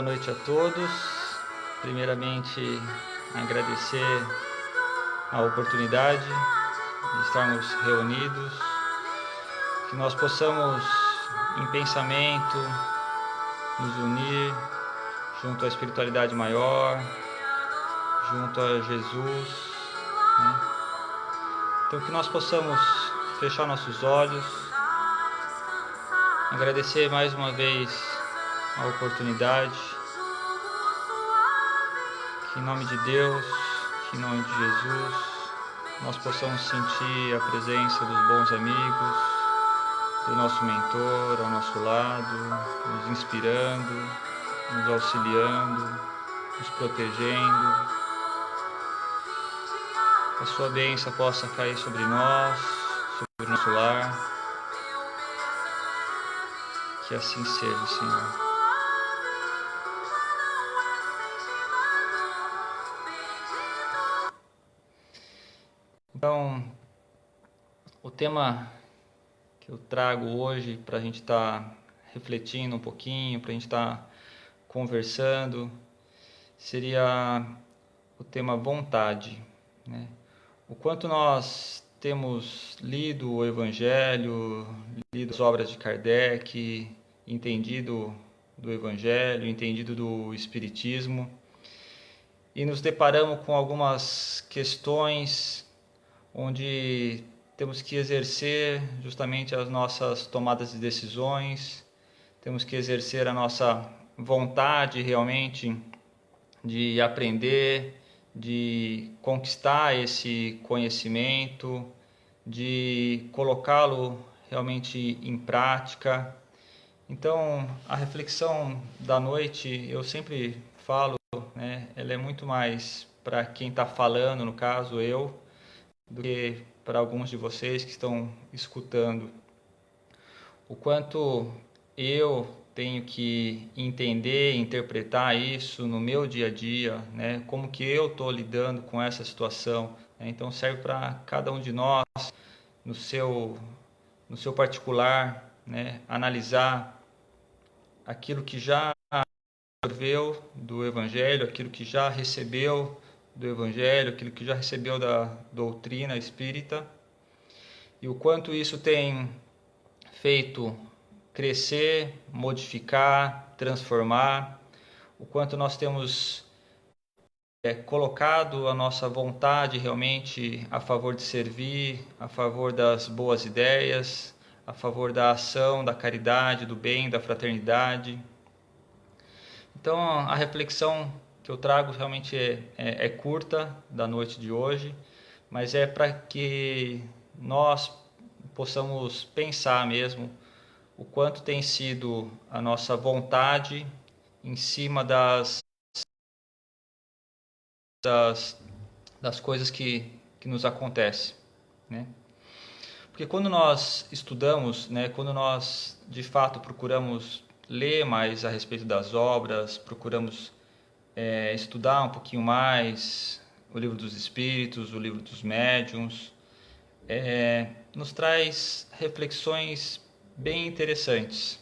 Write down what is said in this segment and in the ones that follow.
noite a todos. Primeiramente, agradecer a oportunidade de estarmos reunidos, que nós possamos, em pensamento, nos unir junto à espiritualidade maior, junto a Jesus, né? Então, que nós possamos fechar nossos olhos, agradecer mais uma vez a oportunidade, que em nome de Deus, que em nome de Jesus, nós possamos sentir a presença dos bons amigos, do nosso mentor ao nosso lado, nos inspirando, nos auxiliando, nos protegendo. A sua bênção possa cair sobre nós, sobre o nosso lar. Que assim seja, Senhor. Então, o tema que eu trago hoje para a gente estar refletindo um pouquinho, para a gente estar conversando, seria o tema vontade, né? O quanto nós temos lido o Evangelho, lido as obras de Kardec, entendido do Evangelho, entendido do Espiritismo, e nos deparamos com algumas questões onde temos que exercer justamente as nossas tomadas de decisões, temos que exercer a nossa vontade realmente de aprender, de conquistar esse conhecimento, de colocá-lo realmente em prática. Então, a reflexão da noite, eu sempre falo, né, ela é muito mais para quem está falando, no caso eu, do que para alguns de vocês que estão escutando. O quanto eu tenho que entender, interpretar isso no meu dia a dia, né? Como que eu estou lidando com essa situação, né? Então serve para cada um de nós, no seu particular, né? Analisar aquilo que já absorveu do Evangelho, aquilo que já recebeu do Evangelho, aquilo que já recebeu da doutrina espírita, e o quanto isso tem feito crescer, modificar, transformar, o quanto nós temos colocado a nossa vontade realmente a favor de servir, a favor das boas ideias, a favor da ação, da caridade, do bem, da fraternidade. Então, a reflexão que eu trago realmente é curta da noite de hoje, mas é para que nós possamos pensar mesmo o quanto tem sido a nossa vontade em cima das coisas que nos acontecem, né? Porque quando nós estudamos, né, quando nós de fato procuramos ler mais a respeito das obras, procuramos estudar um pouquinho mais o livro dos Espíritos, o livro dos Médiuns, nos traz reflexões bem interessantes.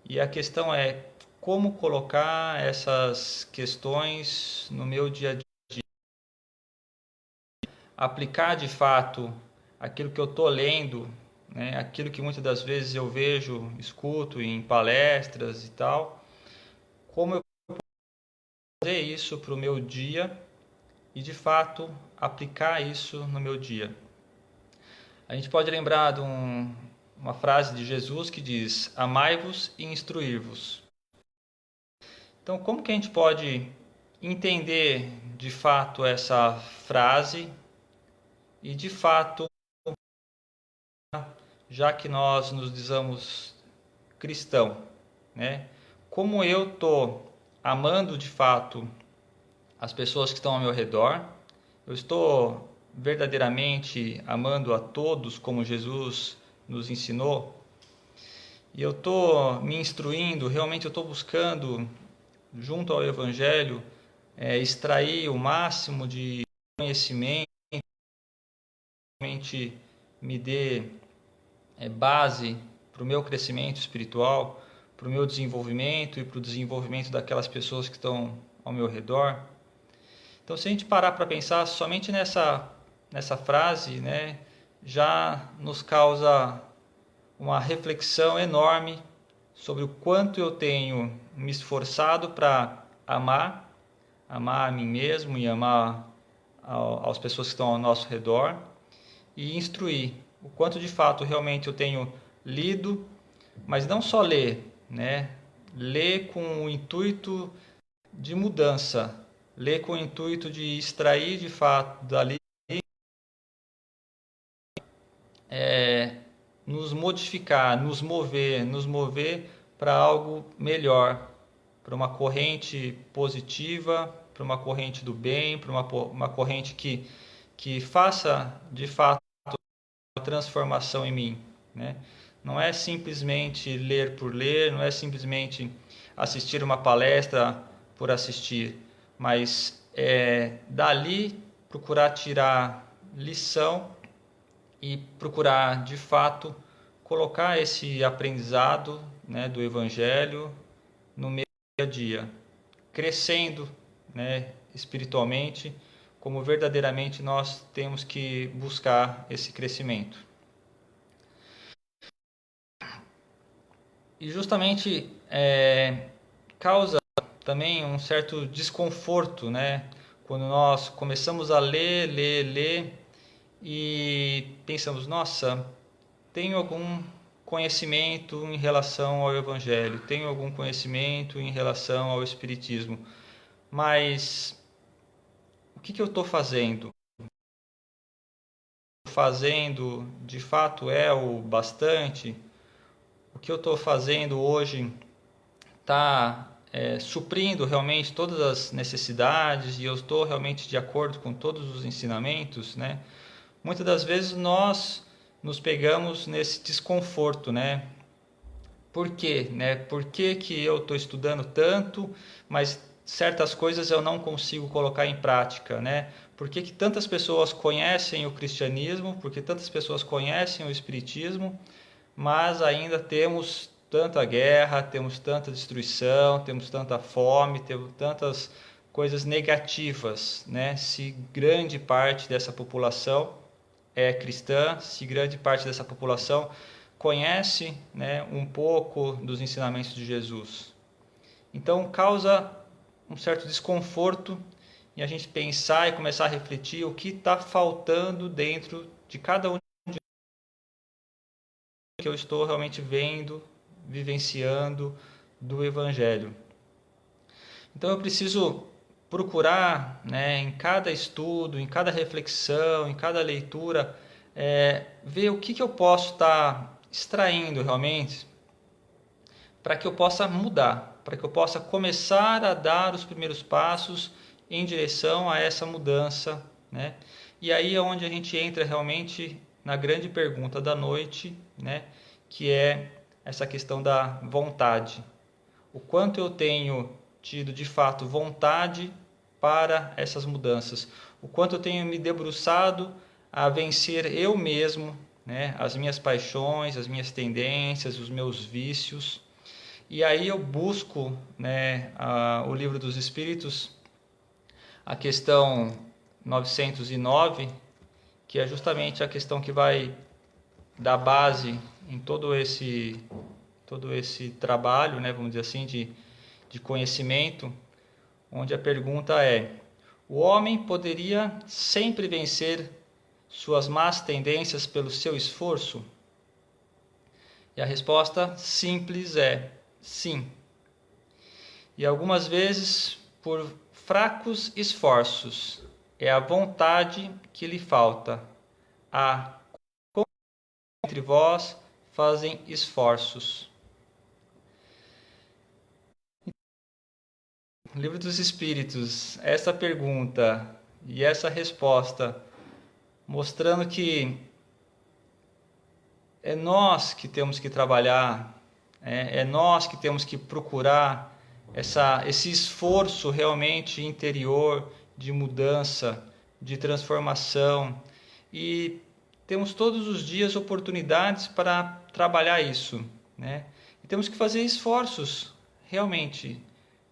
E a questão é como colocar essas questões no meu dia a dia, aplicar de fato aquilo que eu estou lendo, né, aquilo que muitas das vezes eu vejo, escuto em palestras e tal, como eu posso fazer isso para o meu dia e de fato aplicar isso no meu dia. A gente pode lembrar de uma frase de Jesus que diz: amai-vos e instruir-vos. Então, como que a gente pode entender de fato essa frase e de fato, já que nós nos dizemos cristão, né? Como eu estou amando de fato as pessoas que estão ao meu redor, eu estou verdadeiramente amando a todos como Jesus nos ensinou, e eu estou me instruindo, realmente eu estou buscando, junto ao Evangelho, extrair o máximo de conhecimento, realmente me dê base para o meu crescimento espiritual, para o meu desenvolvimento e para o desenvolvimento daquelas pessoas que estão ao meu redor. Então, se a gente parar para pensar somente nessa frase, né, já nos causa uma reflexão enorme sobre o quanto eu tenho me esforçado para amar a mim mesmo e amar as pessoas que estão ao nosso redor, e instruir o quanto de fato realmente eu tenho lido, mas não só ler, né? Ler com o intuito de mudança, ler com o intuito de extrair de fato dali, nos modificar, nos mover para algo melhor, para uma corrente positiva, para uma corrente do bem, para uma corrente que faça de fato a transformação em mim, né? Não é simplesmente ler por ler, não é simplesmente assistir uma palestra por assistir, mas dali procurar tirar lição e procurar de fato colocar esse aprendizado, né, do Evangelho no meu dia a dia, crescendo, né, espiritualmente, como verdadeiramente nós temos que buscar esse crescimento. E justamente causa também um certo desconforto, né, quando nós começamos a ler e pensamos, nossa, tenho algum conhecimento em relação ao Evangelho, tenho algum conhecimento em relação ao Espiritismo, mas o que eu estou fazendo? Fazendo de fato é o bastante? O que eu estou fazendo hoje está suprindo realmente todas as necessidades e eu estou realmente de acordo com todos os ensinamentos, né? Muitas das vezes nós nos pegamos nesse desconforto, né? Por quê, né? Por que eu estou estudando tanto, mas certas coisas eu não consigo colocar em prática, né? Por que tantas pessoas conhecem o cristianismo, por que tantas pessoas conhecem o espiritismo, mas ainda temos tanta guerra, temos tanta destruição, temos tanta fome, temos tantas coisas negativas, né? Se grande parte dessa população é cristã, se grande parte dessa população conhece, né, um pouco dos ensinamentos de Jesus. Então causa um certo desconforto em a gente pensar e começar a refletir o que está faltando dentro de cada um que eu estou realmente vendo, vivenciando do Evangelho. Então eu preciso procurar, né, em cada estudo, em cada reflexão, em cada leitura, ver o que eu posso estar extraindo realmente para que eu possa mudar, para que eu possa começar a dar os primeiros passos em direção a essa mudança, né? E aí é onde a gente entra realmente na grande pergunta da noite, né? Que é essa questão da vontade. O quanto eu tenho tido de fato vontade para essas mudanças, o quanto eu tenho me debruçado a vencer eu mesmo, né, as minhas paixões, as minhas tendências, os meus vícios. E aí eu busco, né, o Livro dos Espíritos, a questão 909, que é justamente a questão que vai dar base em todo esse trabalho, né, vamos dizer assim, de conhecimento, onde a pergunta é: o homem poderia sempre vencer suas más tendências pelo seu esforço? E a resposta simples é sim. E algumas vezes por fracos esforços. É a vontade que lhe falta. A entre vós fazem esforços. Livro dos Espíritos, essa pergunta e essa resposta, mostrando que é nós que temos que trabalhar, é nós que temos que procurar esse esforço realmente interior de mudança, de transformação, e temos todos os dias oportunidades para trabalhar isso, né? temos que fazer esforços, realmente.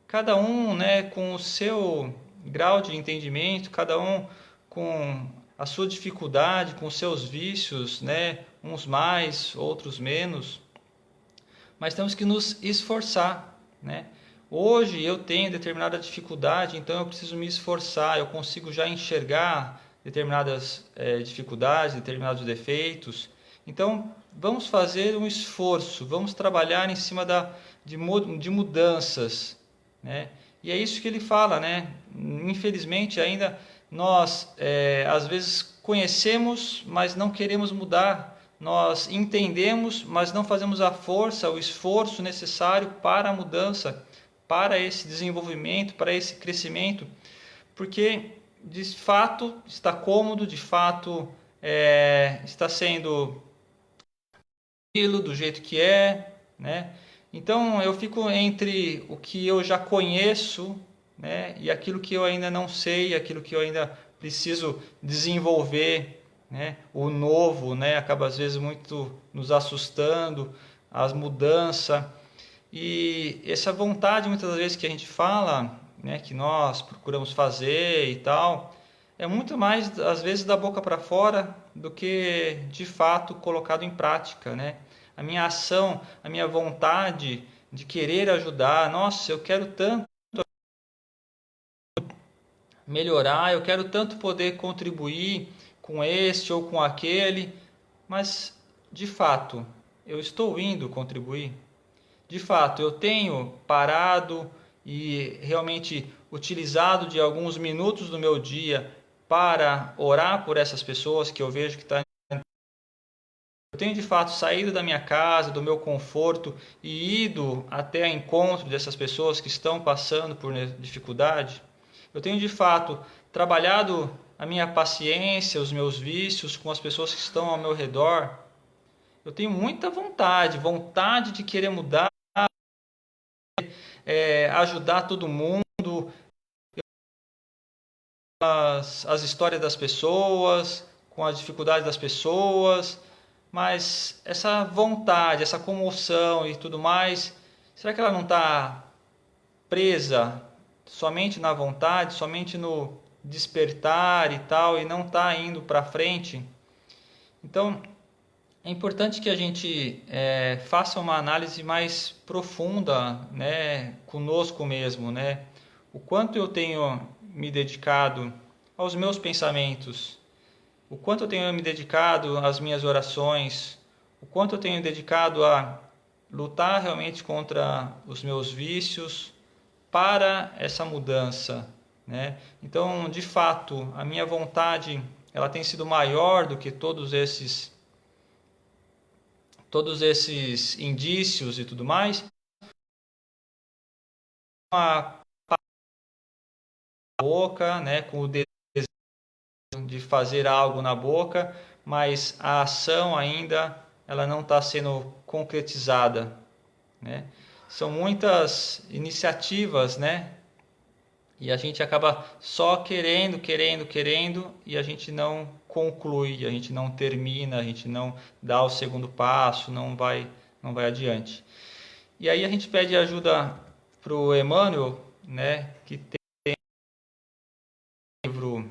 Cada um, né, com o seu grau de entendimento, cada um com a sua dificuldade, com os seus vícios, né, uns mais, outros menos. Mas temos que nos esforçar, né? Hoje eu tenho determinada dificuldade, então eu preciso me esforçar, eu consigo já enxergar determinadas dificuldades, determinados defeitos. Então vamos fazer um esforço, vamos trabalhar em cima de mudanças, né? E é isso que ele fala, né? Infelizmente ainda nós às vezes conhecemos, mas não queremos mudar. Nós entendemos, mas não fazemos a força, o esforço necessário para a mudança, para esse desenvolvimento, para esse crescimento, porque de fato está cômodo, de fato está sendo aquilo do jeito que é, né? Então eu fico entre o que eu já conheço, né, e aquilo que eu ainda não sei, aquilo que eu ainda preciso desenvolver, né? O novo, né, acaba às vezes muito nos assustando, as mudanças. E essa vontade muitas vezes que a gente fala, né, que nós procuramos fazer e tal, é muito mais às vezes da boca para fora do que de fato colocado em prática, né? A minha ação, a minha vontade de querer ajudar, nossa, eu quero tanto melhorar, eu quero tanto poder contribuir com este ou com aquele, mas de fato, eu estou indo contribuir? De fato, eu tenho parado e realmente utilizado de alguns minutos do meu dia para orar por essas pessoas que eu vejo que estão. Eu tenho de fato saído da minha casa, do meu conforto e ido até a encontro dessas pessoas que estão passando por dificuldade. Eu tenho de fato trabalhado a minha paciência, os meus vícios com as pessoas que estão ao meu redor. Eu tenho muita vontade de querer mudar, ajudar todo mundo, as histórias das pessoas, com as dificuldades das pessoas, mas essa vontade, essa comoção e tudo mais, será que ela não está presa somente na vontade, somente no despertar e tal, e não está indo para frente? Então, é importante que a gente faça uma análise mais profunda, né, conosco mesmo, né? O quanto eu tenho me dedicado aos meus pensamentos, o quanto eu tenho me dedicado às minhas orações, o quanto eu tenho dedicado a lutar realmente contra os meus vícios para essa mudança, né? Então, de fato, a minha vontade ela tem sido maior do que todos esses indícios e tudo mais. A boca, né, com o desejo de fazer algo na boca, mas a ação ainda ela não está sendo concretizada, né? São muitas iniciativas, né? E a gente acaba só querendo, e a gente não conclui, a gente não termina, a gente não dá o segundo passo, não vai adiante. E aí a gente pede ajuda para o Emmanuel, né, que tem o livro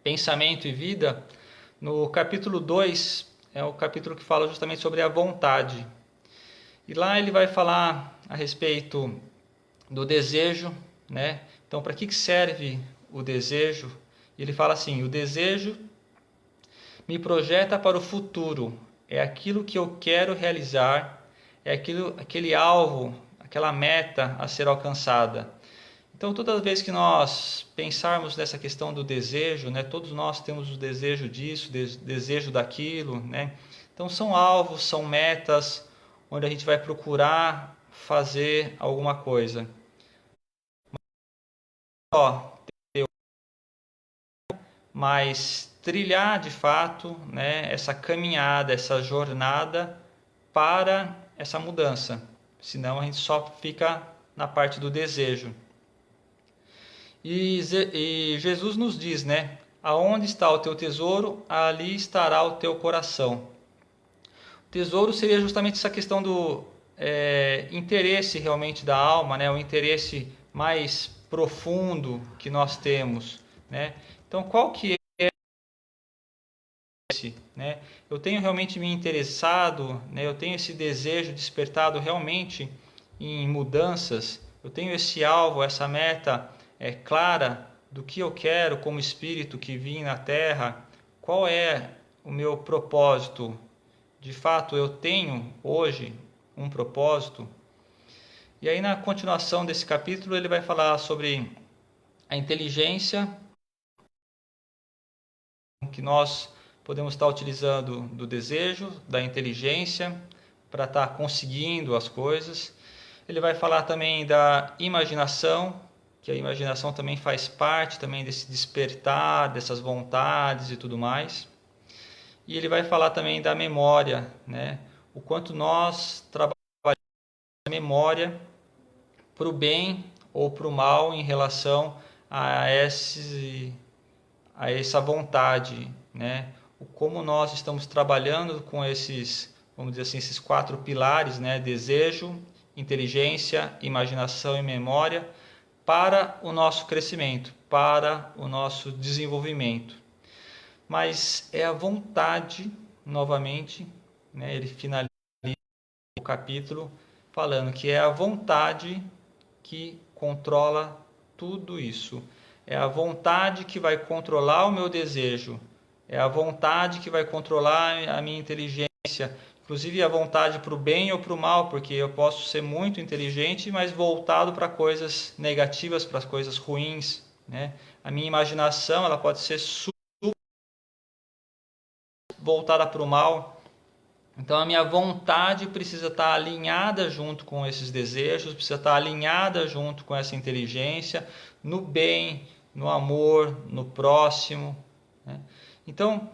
Pensamento e Vida. No capítulo 2, é o capítulo que fala justamente sobre a vontade. E lá ele vai falar a respeito do desejo, né? Então, para que serve o desejo? Ele fala assim: o desejo me projeta para o futuro, é aquilo que eu quero realizar, é aquele alvo, aquela meta a ser alcançada. Então, toda vez que nós pensarmos nessa questão do desejo, né, todos nós temos o desejo disso, desejo daquilo, né? Então, são alvos, são metas, onde a gente vai procurar fazer alguma coisa. Mas trilhar de fato, né, essa caminhada, essa jornada para essa mudança. Senão a gente só fica na parte do desejo. E Jesus nos diz, né? Aonde está o teu tesouro, ali estará o teu coração. O tesouro seria justamente essa questão do interesse realmente da alma, né? O interesse mais profundo que nós temos, né? Então, qual que é esse, né? Eu tenho realmente me interessado, né? Eu tenho esse desejo despertado realmente em mudanças. Eu tenho esse alvo, essa meta clara do que eu quero como espírito que vim na Terra. Qual é o meu propósito? De fato, eu tenho hoje um propósito. E aí, na continuação desse capítulo, ele vai falar sobre a inteligência que nós podemos estar utilizando do desejo, da inteligência, para estar conseguindo as coisas. Ele vai falar também da imaginação, que a imaginação também faz parte também desse despertar, dessas vontades e tudo mais. E ele vai falar também da memória, né? O quanto nós trabalhamos a memória para o bem ou para o mal em relação a essa vontade, né? O como nós estamos trabalhando com esses, vamos dizer assim, esses 4 pilares, né? Desejo, inteligência, imaginação e memória para o nosso crescimento, para o nosso desenvolvimento. Mas é a vontade, novamente, né? Ele finaliza o capítulo falando que é a vontade que controla tudo isso. É a vontade que vai controlar o meu desejo. É a vontade que vai controlar a minha inteligência. Inclusive a vontade para o bem ou para o mal, porque eu posso ser muito inteligente, mas voltado para coisas negativas, para as coisas ruins, né? A minha imaginação ela pode ser voltada para o mal. Então a minha vontade precisa estar alinhada junto com esses desejos, precisa estar alinhada junto com essa inteligência, no bem, no amor, no próximo, né? Então,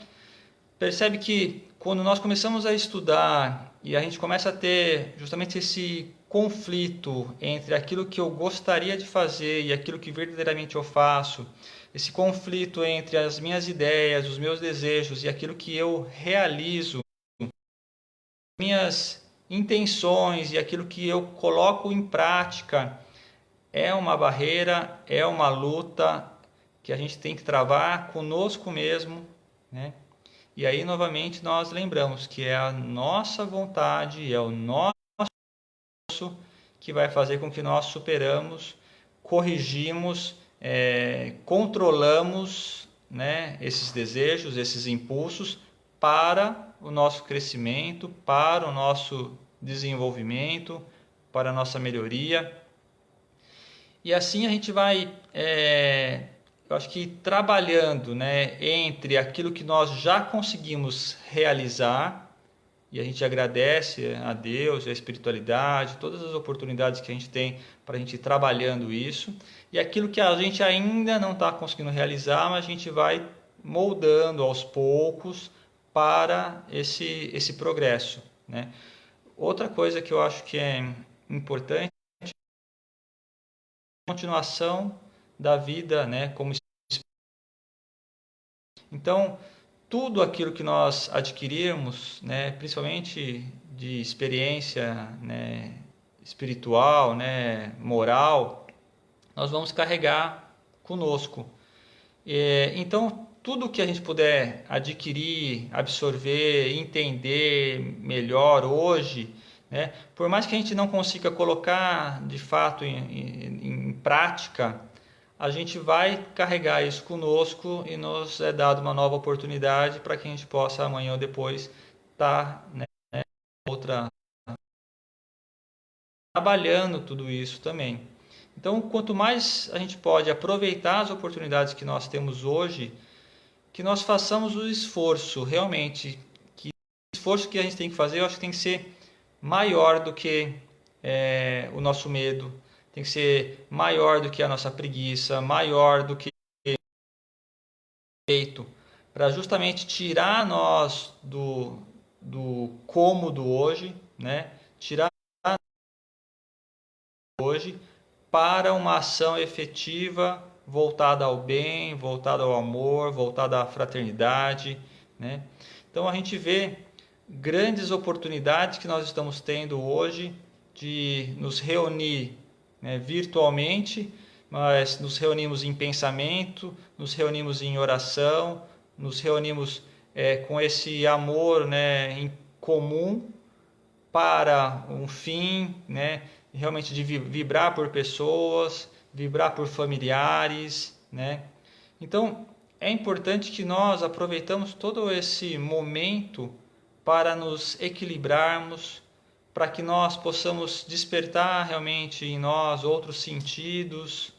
percebe que quando nós começamos a estudar e a gente começa a ter justamente esse conflito entre aquilo que eu gostaria de fazer e aquilo que verdadeiramente eu faço, esse conflito entre as minhas ideias, os meus desejos e aquilo que eu realizo, minhas intenções e aquilo que eu coloco em prática, é uma barreira, é uma luta que a gente tem que travar conosco mesmo, né? E aí novamente nós lembramos que é a nossa vontade, é o nosso que vai fazer com que nós superamos, corrigimos, controlamos, né, esses desejos, esses impulsos para o nosso crescimento, para o nosso desenvolvimento, para a nossa melhoria. E assim a gente vai, eu acho que trabalhando, né, entre aquilo que nós já conseguimos realizar, e a gente agradece a Deus, a espiritualidade, todas as oportunidades que a gente tem para a gente ir trabalhando isso, e aquilo que a gente ainda não está conseguindo realizar, mas a gente vai moldando aos poucos para esse progresso, né? Outra coisa que eu acho que é importante é a continuação da vida, né, como então, tudo aquilo que nós adquirirmos, né, principalmente de experiência, né, espiritual, né, moral, nós vamos carregar conosco. Então, tudo que a gente puder adquirir, absorver, entender melhor hoje, né, por mais que a gente não consiga colocar de fato em prática, a gente vai carregar isso conosco e nos é dado uma nova oportunidade para que a gente possa amanhã ou depois estar, né, outra trabalhando tudo isso também. Então, quanto mais a gente pode aproveitar as oportunidades que nós temos hoje, que nós façamos o esforço realmente, que o esforço que a gente tem que fazer, eu acho que tem que ser maior do que o nosso medo, tem que ser maior do que a nossa preguiça, maior do que feito, para justamente tirar nós do cômodo hoje, né? Tirar hoje para uma ação efetiva voltada ao bem, voltada ao amor, voltada à fraternidade, né? Então a gente vê grandes oportunidades que nós estamos tendo hoje de nos reunir, né, virtualmente, mas nos reunimos em pensamento, nos reunimos em oração, nos reunimos com esse amor, né, em comum para um fim, né, realmente de vibrar por pessoas, vibrar por familiares, né? Então, é importante que nós aproveitamos todo esse momento para nos equilibrarmos, para que nós possamos despertar realmente em nós outros sentidos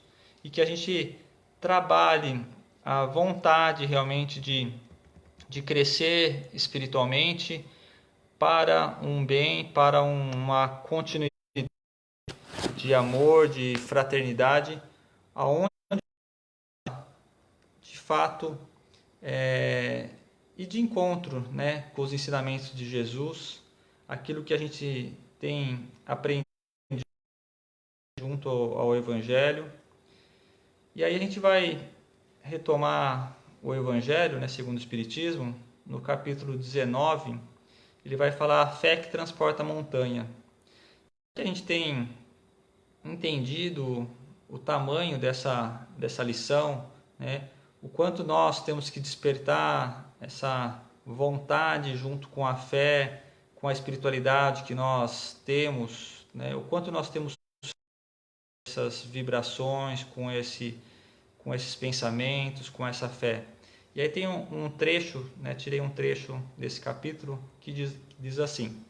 e que a gente trabalhe a vontade realmente de crescer espiritualmente para um bem, para uma continuidade de amor, de fraternidade, aonde de fato e de encontro, né, com os ensinamentos de Jesus, aquilo que a gente tem aprendido junto ao Evangelho. E aí a gente vai retomar o Evangelho, né, segundo o Espiritismo, no capítulo 19, ele vai falar a fé que transporta a montanha. A gente tem entendido o tamanho dessa lição, né? O quanto nós temos que despertar essa vontade junto com a fé, com a espiritualidade que nós temos, né? O quanto nós temos essas vibrações com esses pensamentos, com essa fé. E aí tem um trecho, né? Tirei um trecho desse capítulo que diz assim: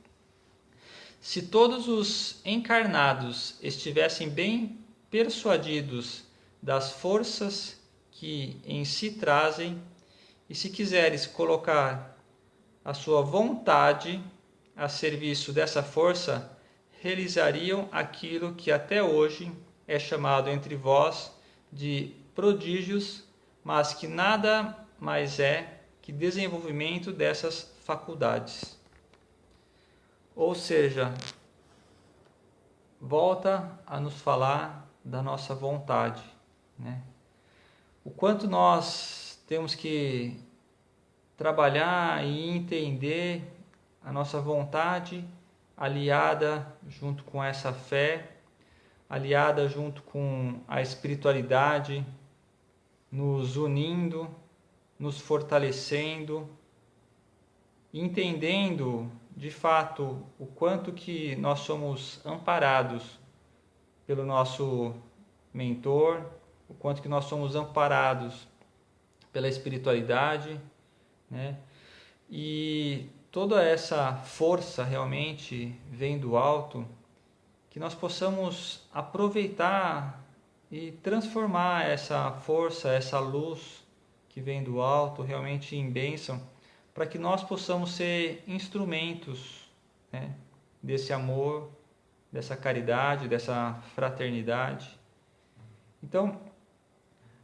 se todos os encarnados estivessem bem persuadidos das forças que em si trazem, e se quiseres colocar a sua vontade a serviço dessa força, realizariam aquilo que até hoje é chamado entre vós de prodígios, mas que nada mais é que desenvolvimento dessas faculdades. Ou seja, volta a nos falar da nossa vontade, né? O quanto nós temos que trabalhar e entender a nossa vontade aliada junto com essa fé, aliada junto com a espiritualidade, nos unindo, nos fortalecendo, entendendo de fato o quanto que nós somos amparados pelo nosso mentor, o quanto que nós somos amparados pela espiritualidade, né? E toda essa força realmente vem do alto, que nós possamos aproveitar e transformar essa força, essa luz que vem do alto realmente em bênção, para que nós possamos ser instrumentos, né, desse amor, dessa caridade, dessa fraternidade. Então,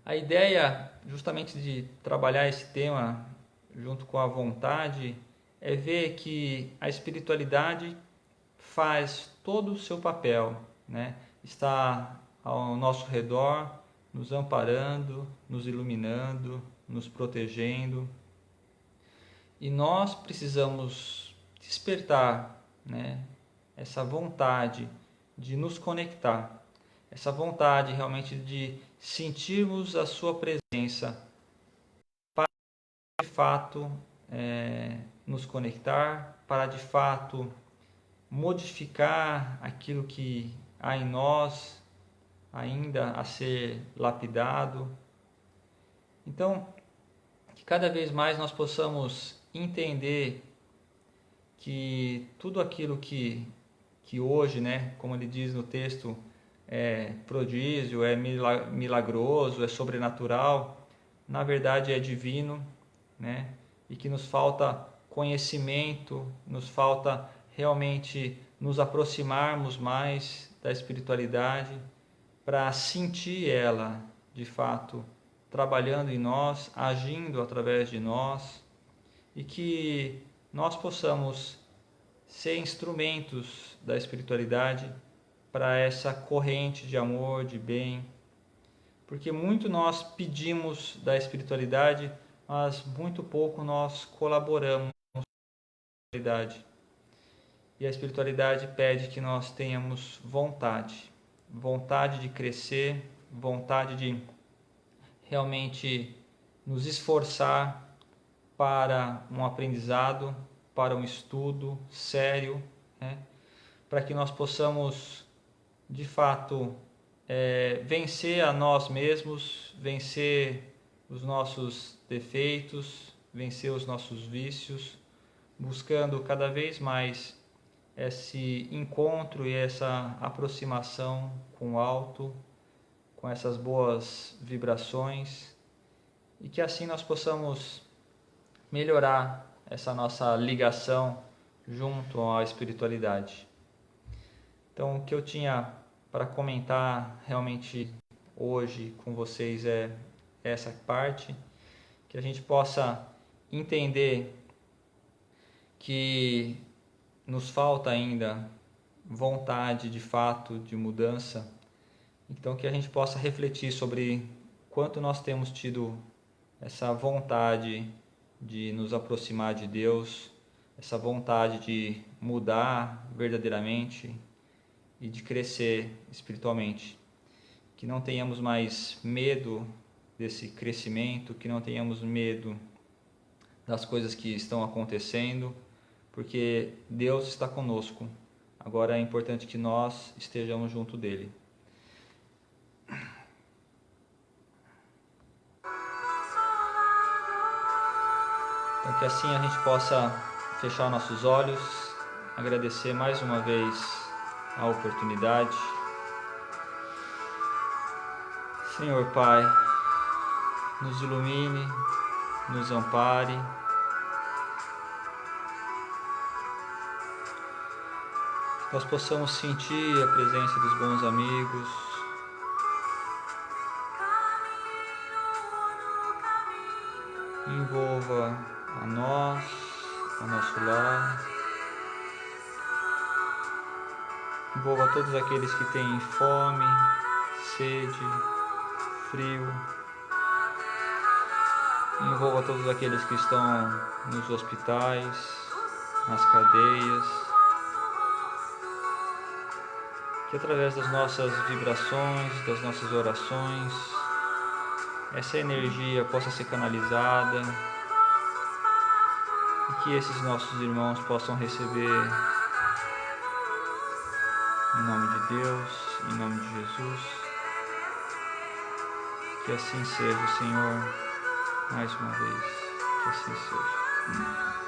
a ideia justamente de trabalhar esse tema junto com a vontade é ver que a espiritualidade faz todo o seu papel, né? Está ao nosso redor, nos amparando, nos iluminando, nos protegendo. E nós precisamos despertar, né, essa vontade de nos conectar, essa vontade realmente de sentirmos a sua presença para de fato nos conectar, para de fato modificar aquilo que há em nós ainda a ser lapidado. Então, que cada vez mais nós possamos entender que tudo aquilo que hoje, né, como ele diz no texto, é prodígio, é milagroso, é sobrenatural, na verdade é divino, né? E que nos falta conhecimento, nos falta realmente nos aproximarmos mais da espiritualidade para sentir ela, de fato, trabalhando em nós, agindo através de nós, e que nós possamos ser instrumentos da espiritualidade para essa corrente de amor, de bem, porque muito nós pedimos da espiritualidade, mas muito pouco nós colaboramos com a espiritualidade. E a espiritualidade pede que nós tenhamos vontade de crescer, vontade de realmente nos esforçar para um aprendizado, para um estudo sério, né? Para que nós possamos, de fato, vencer a nós mesmos, vencer os nossos defeitos, vencer os nossos vícios, buscando cada vez mais esse encontro e essa aproximação com o alto, com essas boas vibrações, e que assim nós possamos melhorar essa nossa ligação junto à espiritualidade. Então, o que eu tinha para comentar realmente hoje com vocês é essa parte, que a gente possa entender que nos falta ainda vontade de fato de mudança, então que a gente possa refletir sobre quanto nós temos tido essa vontade de nos aproximar de Deus, essa vontade de mudar verdadeiramente e de crescer espiritualmente. Que não tenhamos mais medo desse crescimento, que não tenhamos medo das coisas que estão acontecendo, porque Deus está conosco. Agora é importante que nós estejamos junto dele. Então que assim a gente possa fechar nossos olhos, agradecer mais uma vez a oportunidade. Senhor Pai, nos ilumine, nos ampare, nós possamos sentir a presença dos bons amigos, envolva a nós, ao nosso lar, envolva todos aqueles que têm fome, sede, frio, envolva todos aqueles que estão nos hospitais, nas cadeias, que através das nossas vibrações, das nossas orações, essa energia possa ser canalizada e que esses nossos irmãos possam receber em nome de Deus, em nome de Jesus. Que assim seja, Senhor, mais uma vez, que assim seja.